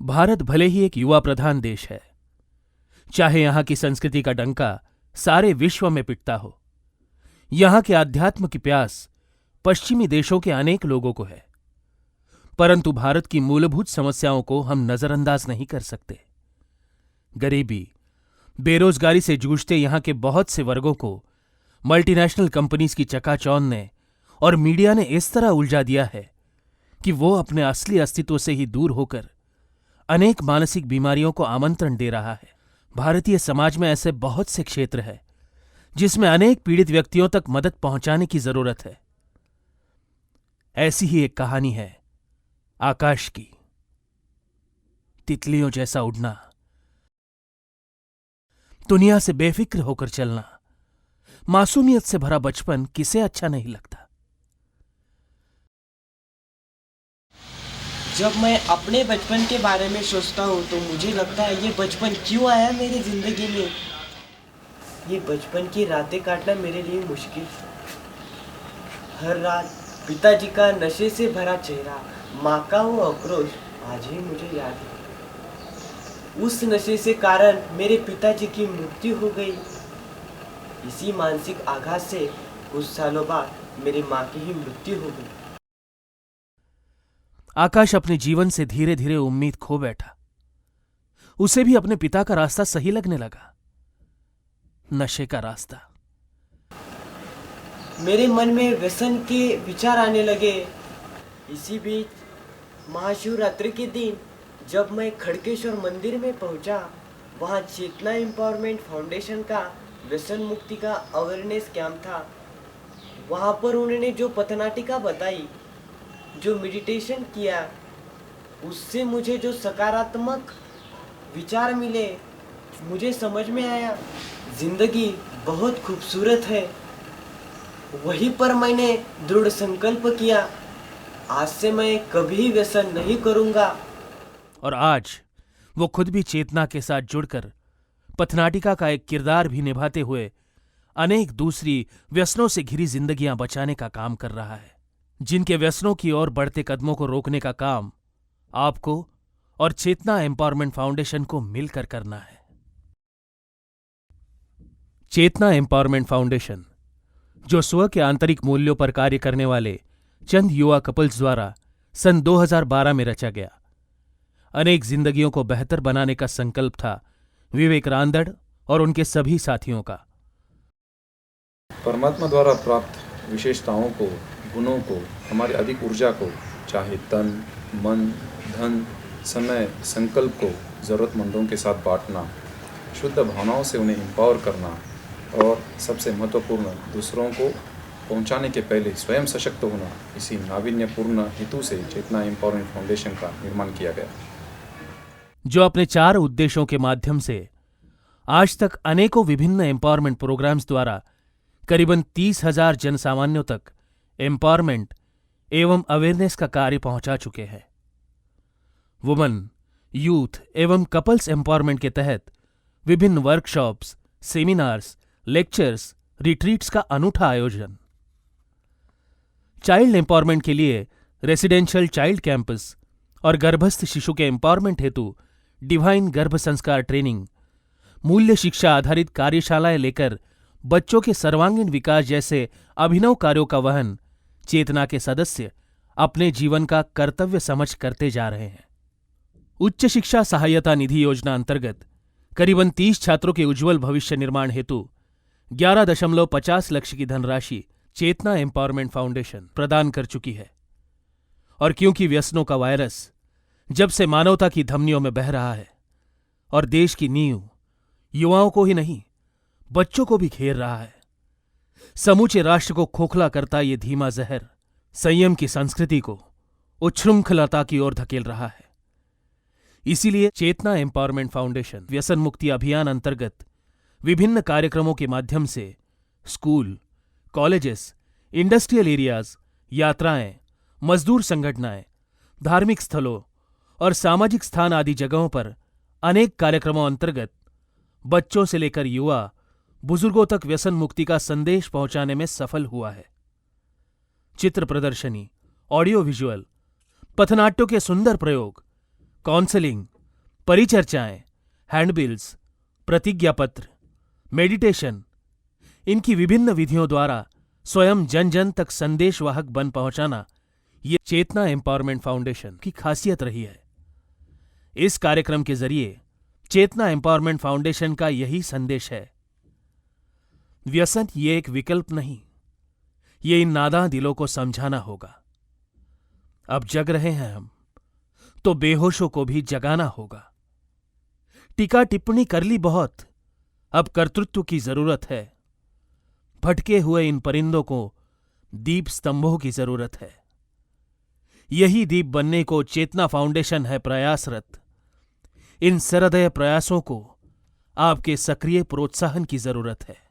भारत भले ही एक युवा प्रधान देश है, चाहे यहां की संस्कृति का डंका सारे विश्व में पिटता हो। यहां के आध्यात्म की प्यास पश्चिमी देशों के अनेक लोगों को है, परंतु भारत की मूलभूत समस्याओं को हम नजरअंदाज नहीं कर सकते। गरीबी, बेरोजगारी से जूझते यहां के बहुत से वर्गों को मल्टीनेशनल कंपनीज की चकाचौंध ने और मीडिया ने इस तरह उलझा दिया है कि वो अपने असली अस्तित्व से ही दूर होकर अनेक मानसिक बीमारियों को आमंत्रण दे रहा है। भारतीय समाज में ऐसे बहुत से क्षेत्र हैं जिसमें अनेक पीड़ित व्यक्तियों तक मदद पहुंचाने की जरूरत है। ऐसी ही एक कहानी है आकाश की। तितलियों जैसा उड़ना, दुनिया से बेफिक्र होकर चलना, मासूमियत से भरा बचपन किसे अच्छा नहीं लगता। जब मैं अपने बचपन के बारे में सोचता हूँ तो मुझे लगता है ये बचपन क्यों आया मेरी ज़िंदगी में। ये बचपन की रातें काटना मेरे लिए मुश्किल था। हर रात पिताजी का नशे से भरा चेहरा, माँ का वो आक्रोश आज ही मुझे याद है। उस नशे से कारण मेरे पिताजी की मृत्यु हो गई। इसी मानसिक आघात से कुछ सालों बाद मेरी माँ की ही मृत्यु हो गई। आकाश अपने जीवन से धीरे धीरे उम्मीद खो बैठा। उसे भी अपने पिता का रास्ता सही लगने लगा, नशे का रास्ता। मेरे मन में व्यसन के विचार आने लगे। इसी बीच महाशिवरात्रि के दिन जब मैं खड़केश्वर मंदिर में पहुंचा, वहां चेतना एम्पावरमेंट फाउंडेशन का व्यसन मुक्ति का अवेयरनेस कैंप था। वहां पर उन्होंने जो पथनाटिका बताई, जो मेडिटेशन किया, उससे मुझे जो सकारात्मक विचार मिले, मुझे समझ में आया जिंदगी बहुत खूबसूरत है। वहीं पर मैंने दृढ़ संकल्प किया, आज से मैं कभी व्यसन नहीं करूंगा। और आज वो खुद भी चेतना के साथ जुड़कर पथनाटिका का एक किरदार भी निभाते हुए अनेक दूसरी व्यसनों से घिरी जिंदगियां बचाने का काम कर रहा है। जिनके व्यसनों की ओर बढ़ते कदमों को रोकने का काम आपको और चेतना एम्पावरमेंट फाउंडेशन को मिलकर करना है। चेतना एम्पावरमेंट फाउंडेशन, जो स्व के आंतरिक मूल्यों पर कार्य करने वाले चंद युवा कपल्स द्वारा सन 2012 में रचा गया, अनेक जिंदगियों को बेहतर बनाने का संकल्प था विवेक रांदड़ और उनके सभी साथियों का। परमात्मा द्वारा प्राप्त विशेषताओं को, गुणों को, हमारी अधिक ऊर्जा को, चाहे तन, मन, धन, समय, संकल्प को ज़रूरतमंदों के साथ बांटना, शुद्ध भावनाओं से उन्हें एम्पावर करना और सबसे महत्वपूर्ण दूसरों को पहुंचाने के पहले स्वयं सशक्त होना, इसी नावीन्यपूर्ण हेतु से चेतना एम्पावरमेंट फाउंडेशन का निर्माण किया गया, जो अपने 4 उद्देश्यों के माध्यम से आज तक अनेकों विभिन्न एम्पावरमेंट प्रोग्राम्स द्वारा करीबन 30,000 जनसामान्यों तक एम्पावरमेंट एवं अवेयरनेस का कार्य पहुंचा चुके हैं। वुमन, यूथ एवं कपल्स एम्पावरमेंट के तहत विभिन्न वर्कशॉप्स, सेमिनार्स, लेक्चर्स, रिट्रीट्स का अनूठा आयोजन। चाइल्ड एम्पावरमेंट के लिए रेसिडेंशियल चाइल्ड कैंपस और गर्भस्थ शिशु के एम्पावरमेंट हेतु डिवाइन गर्भ संस्कार ट्रेनिंग, मूल्य शिक्षा आधारित कार्यशालाएं लेकर बच्चों के सर्वांगीण विकास जैसे अभिनव कार्यों का वहन चेतना के सदस्य अपने जीवन का कर्तव्य समझ करते जा रहे हैं। उच्च शिक्षा सहायता निधि योजना अंतर्गत करीबन 30 छात्रों के उज्जवल भविष्य निर्माण हेतु 11.50 लाख की धनराशि चेतना एम्पावरमेंट फाउंडेशन प्रदान कर चुकी है। और क्योंकि व्यसनों का वायरस जब से मानवता की धमनियों में बह रहा है और देश की नींव युवाओं को ही नहीं बच्चों को भी घेर रहा है, समूचे राष्ट्र को खोखला करता ये धीमा जहर संयम की संस्कृति को उच्छृंखलता की ओर धकेल रहा है। इसीलिए चेतना एम्पावरमेंट फाउंडेशन व्यसन मुक्ति अभियान अंतर्गत विभिन्न कार्यक्रमों के माध्यम से स्कूल, कॉलेजेस, इंडस्ट्रियल एरियाज, यात्राएं, मजदूर संगठनाएं, धार्मिक स्थलों और सामाजिक स्थान आदि जगहों पर अनेक कार्यक्रमों अंतर्गत बच्चों से लेकर युवा, बुजुर्गों तक व्यसन मुक्ति का संदेश पहुंचाने में सफल हुआ है। चित्र प्रदर्शनी, ऑडियो विजुअल, पथनाट्यों के सुंदर प्रयोग, काउंसलिंग, परिचर्चाएं, हैंडबिल्स, प्रतिज्ञा पत्र, मेडिटेशन, इनकी विभिन्न विधियों द्वारा स्वयं जन जन तक संदेशवाहक बन पहुंचाना ये चेतना एम्पावरमेंट फाउंडेशन की खासियत रही है। इस कार्यक्रम के जरिए चेतना एम्पावरमेंट फाउंडेशन का यही संदेश है, व्यसन ये एक विकल्प नहीं, ये इन नादां दिलों को समझाना होगा। अब जग रहे हैं हम, तो बेहोशों को भी जगाना होगा। टीका टिप्पणी कर ली बहुत, अब कर्तृत्व की जरूरत है। भटके हुए इन परिंदों को दीप स्तंभों की जरूरत है। यही दीप बनने को चेतना फाउंडेशन है प्रयासरत। इन सरदय प्रयासों को आपके सक्रिय प्रोत्साहन की जरूरत है।